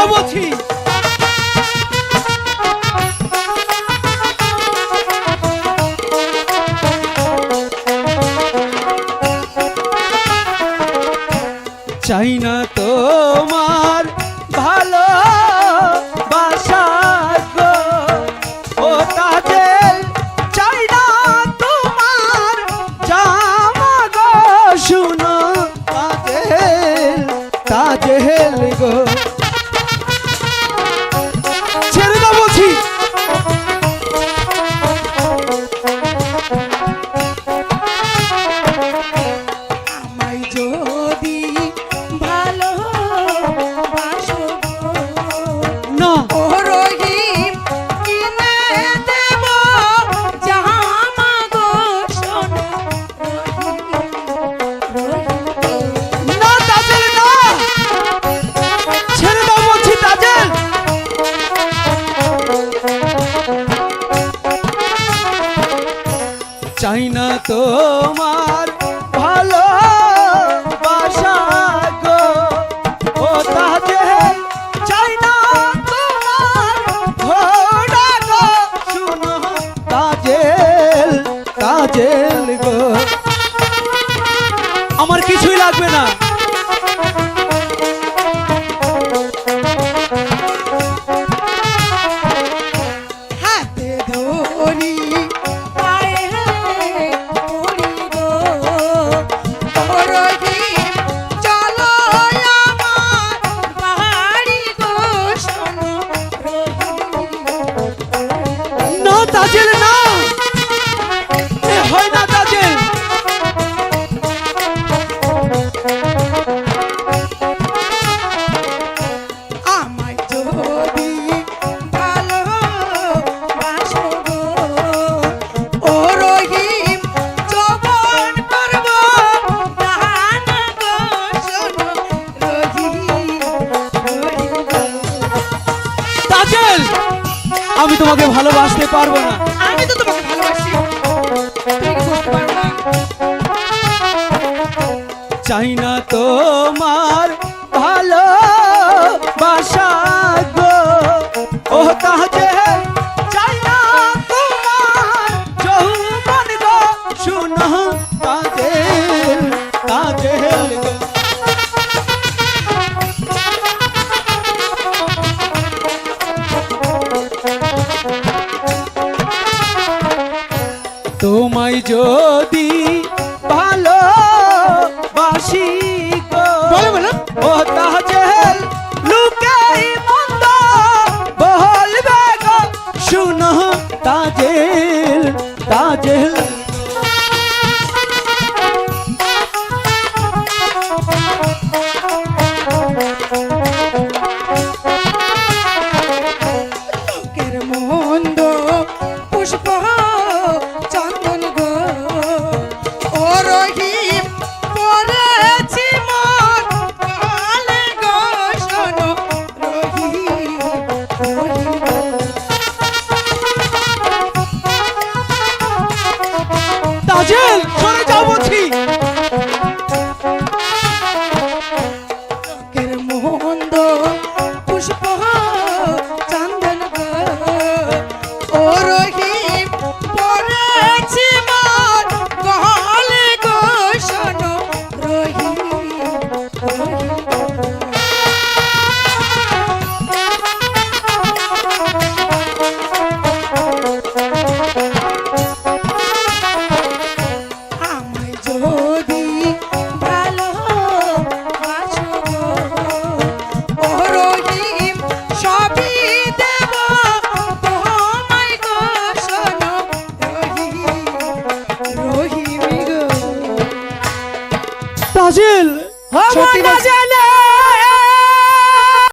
যাও বলছি। চাই না তোমার ভালো বাসা গো ও তাজেল, চাই না তোমার জামা গো, শুনো তাজেল তাজেল গো, ছেড়ে দাও বলছি। আমায় যদি ভালোবাসো না ও রহিম, কিনে দেব জামা গো, শোনো রহিম, না তাজেল না, ছেড়ে দাও বলছি তাজেল। চাই না তোমার ভালো বাসা গো ও তাজেল, চাই না তোমার ঘোড়া গো, শুনো তাজেল তাজেল গো, আমার কিছুই লাগবে না। হাতে ধরি পায়ে পড়ি গো ও রহিম, চলো আমার বাড়ি গো, শোনো রহিম। না তাজেল না, এ হয় না তাজেল। আমায় যদি ভালোবাসো গো ও রহিম, যৌবন করব দান গো, শোনো রহিম রহিম গো। তাজেল, আমি তোমাকে ভালোবাসতে পারবো না। আমি তো তোমাকে ভালোবাসি, তুমি কি বুঝতে পারো না? চাই না তোমার ভালো বাসা গো ও তাজেল, চাই না তোমার যৌবন গো, শুনো তাজেল তাজেল গো, তোমায় যদি ভালো বাসি গো বলো, বলো। ও তাজেল, লুকাই মন্দ বলবে গো, শুনো তাজেল তাজেল। লোকের মন্দ পুষ্প চন্দন গো ও রহিম, পড়েছি মন কালে গো, শোনো রহিম রহিম গো। তাজেল, সরে যাও বলছি। লোকের মন্দ পুষ্প চন্দন গো ও রহিম, পড়েছি মন কালে গো, শোনো রহিম রহিম গো। আমায় যদি ভালোবাসো গো ও রহিম, সবই দেব তোমায় গো, শোনো রহিম রহিম গো। তাজেল, সত্যি আমার না বলছি। জানে